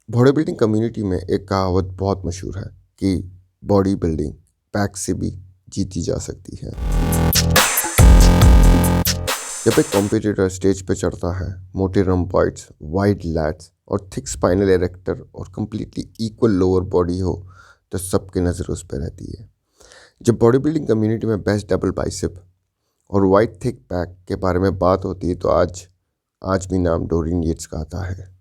Body building community में एक कहावत बहुत मशहूर है कि बॉडी बिल्डिंग पैक से भी जीती जा सकती है। जब एक कॉम्पिटिटर स्टेज पे चढ़ता है, मोटे रम्पॉइड्स, वाइड लैट्स और थिक स्पाइनल एरेक्टर और कंप्लीटली इक्वल लोअर बॉडी हो, तो सबकी नज़र उस पर रहती है। जब बॉडी बिल्डिंग कम्युनिटी में बेस्ट डबल बाइसेप और वाइड थिक पैक के बारे में बात होती है, तो आज आज भी नाम डोरियन येट्स का आता है।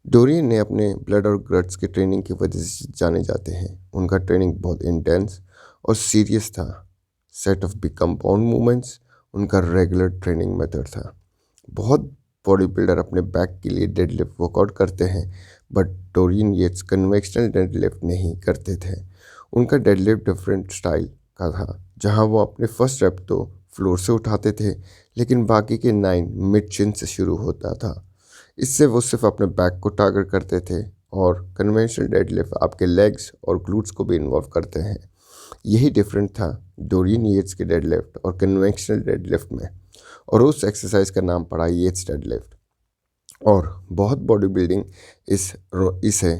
डोरियन ने अपने ब्लड और गट्स की ट्रेनिंग की वजह से जाने जाते हैं। उनका ट्रेनिंग बहुत इंटेंस और सीरियस था। Set of big compound movements उनका रेगुलर ट्रेनिंग मेथड था। बहुत बॉडी बिल्डर अपने बैक के लिए डेडलिफ्ट वर्कआउट करते हैं, but Dorian Yates conventional deadlift नहीं करते थे। उनका डेडलिफ्ट डिफरेंट स्टाइल का था, जहां वो अपने फर्स्ट रेप तो फ्लोर से उठाते थे, लेकिन बाकी के 9 मिड चिन से शुरू होता था। इससे वो सिर्फ अपने बैक को टारगेट करते थे, और कन्वेंशनल डेडलिफ्ट आपके लेग्स और ग्लूट्स को भी इन्वॉल्व करते हैं। यही डिफरेंट था डोरियन येट्स के डेडलिफ्ट और कन्वेंशनल डेडलिफ्ट में, और उस एक्सरसाइज का नाम पड़ा येट्स डेडलिफ्ट। और बहुत बॉडी बिल्डिंग इसे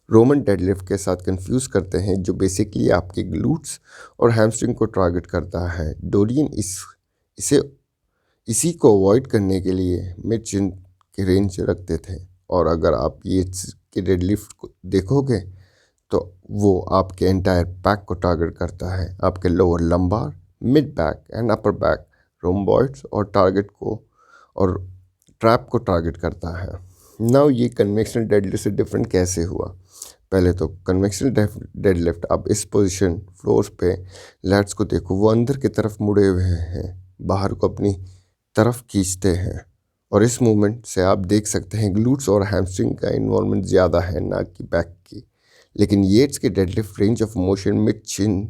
रोमन डेडलिफ्ट के साथ कंफ्यूज करते हैं, जो बेसिकली आपके ग्लूट्स और हैमस्ट्रिंग को टारगेट करता है। डोरियन इसे इसी को अवॉइड करने के लिए मिड चिन के रेंज रखते थे। और अगर आप ये के डेडलिफ्ट को देखोगे, तो वो आपके एंटायर बैक को टारगेट करता है, आपके lower lumbar, mid back and upper back, rhomboids और ट्रैप को टारगेट करता है। नाउ ये कन्वेंशनल डेडलिफ्ट से डिफरेंट कैसे हुआ? पहले तो कन्वेंशनल डेडलिफ्ट, आप इस पोजीशन फ्लोर पे लैट्स को देखो, वो अंदर की तरफ मुड़े हुए हैं, बाहर को अपनी तरफ खींचते हैं, और इस मूवमेंट से आप देख सकते हैं ग्लूट्स और हैमस्ट्रिंग का इन्वॉल्वमेंट ज़्यादा है ना कि बैक की। लेकिन येट्स के deadlift range of motion mid chin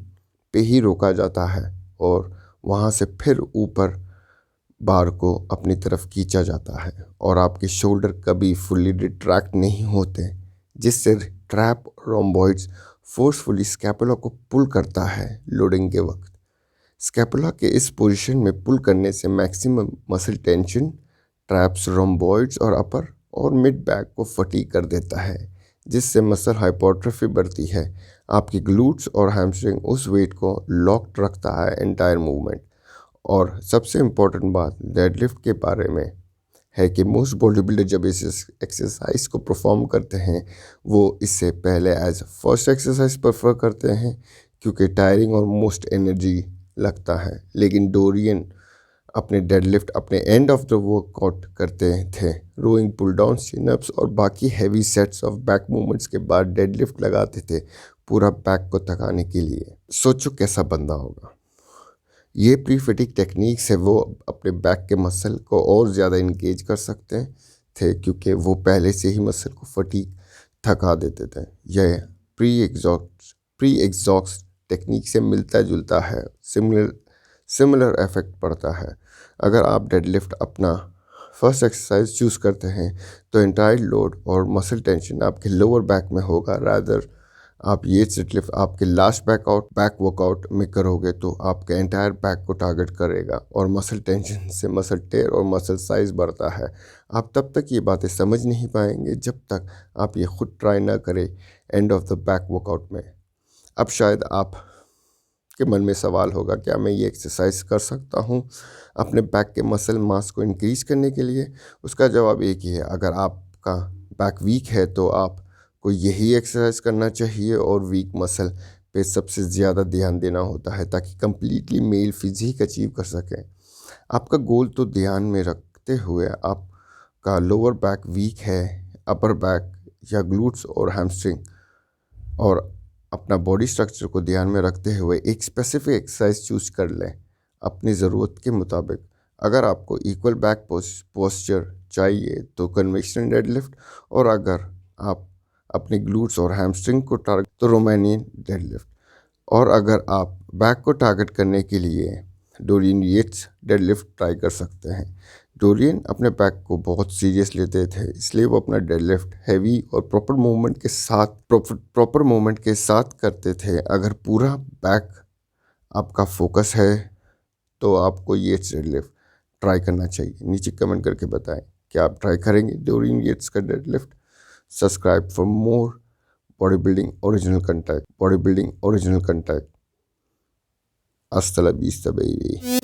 पे ही रोका जाता है, और वहाँ से फिर ऊपर बार को अपनी तरफ खींचा जाता है, और आपके शोल्डर कभी फुल्ली रिट्रैक्ट नहीं होते, जिससे ट्रैप रोम्बॉइड्स फोर्सफुली स्कैपुला को पुल करता है लोडिंग के वक्त। स्कैपुला के इस पोजीशन में पुल करने से मैक्सिमम मसल टेंशन ट्रैप्स, रोम्बॉइड्स और अपर और मिड बैक को फटीग कर देता है, जिससे मसल हाइपोट्रोफी बढ़ती है। आपकी ग्लूट्स और हैमस्ट्रिंग उस वेट को लॉक्ड रखता है एंटायर मूवमेंट। और सबसे इम्पोर्टेंट बात डेडलिफ्ट के बारे में है कि मोस्ट बॉडी बिल्डर जब इस एक्सरसाइज को परफॉर्म करते हैं, वो इससे पहले एज फर्स्ट एक्सरसाइज प्रेफर करते हैं, क्योंकि टायरिंग और मोस्ट एनर्जी लगता है। लेकिन डोरियन अपने डेडलिफ्ट अपने एंड ऑफ द वर्कआउट करते थे। रोइंग, पुल डाउन, चिनअप्स और बाकी heavy sets of back movements के बाद डेडलिफ्ट लगाते थे, पूरा बैक को थकाने के लिए। सोचो कैसा बंदा होगा। ये प्री फिटिंग टेक्निक से वो अपने बैक के मसल को और ज़्यादा इंगेज कर सकते थे, क्योंकि वो पहले से ही मसल को फटीग थका देते थे। यह प्री एग्जॉस्ट टेक्निक से मिलता जुलता है, सिमिलर इफेक्ट पड़ता है। अगर आप डेडलिफ्ट अपना फर्स्ट एक्सरसाइज चूज़ करते हैं, तो एंटायर लोड और मसल टेंशन आपके लोअर बैक में होगा। रादर आप ये डेडलिफ्ट आपके लास्ट बैक वर्कआउट में करोगे, तो आपके एंटायर बैक को टारगेट करेगा, और मसल टेंशन से मसल टेयर और मसल साइज बढ़ता है। आप तब तक ये बातें समझ नहीं पाएंगे जब तक आप ये खुद ट्राई ना करें end of the back workout में। अब शायद आप के मन में सवाल होगा, क्या मैं ये एक्सरसाइज कर सकता हूँ अपने बैक के मसल मास को इंक्रीज करने के लिए? उसका जवाब एक ही है, अगर आपका बैक वीक है तो आपको यही एक्सरसाइज करना चाहिए, और वीक मसल पे सबसे ज़्यादा ध्यान देना होता है, ताकि कंप्लीटली मेल फिजिक अचीव कर सकें। आपका गोल तो ध्यान में रखते हुए, आपका लोअर बैक वीक है, अपर बैक या ग्लूट्स और हैमस्ट्रिंग और अपना बॉडी स्ट्रक्चर को ध्यान में रखते हुए एक स्पेसिफिक एक्सरसाइज चूज कर लें अपनी ज़रूरत के मुताबिक। अगर आपको इक्वल बैक पोस्चर चाहिए तो कन्वेंशनल डेडलिफ्ट, और अगर आप अपने ग्लूट्स और हैमस्ट्रिंग को टारगेट तो रोमानियन डेडलिफ्ट, और अगर आप बैक को टारगेट करने के लिए डोरियन येट्स डेडलिफ्ट ट्राई कर सकते हैं। डोरियन अपने बैक को बहुत सीरियस लेते थे, इसलिए वो अपना डेडलिफ्ट हैवी और प्रॉपर मूवमेंट के साथ करते थे। अगर पूरा बैक आपका फोकस है, तो आपको येट्स डेडलिफ्ट ट्राई करना चाहिए। नीचे कमेंट करके बताएं, क्या आप ट्राई करेंगे डोरियन येट्स का deadlift? Subscribe for more bodybuilding original content. Hasta la vista, baby.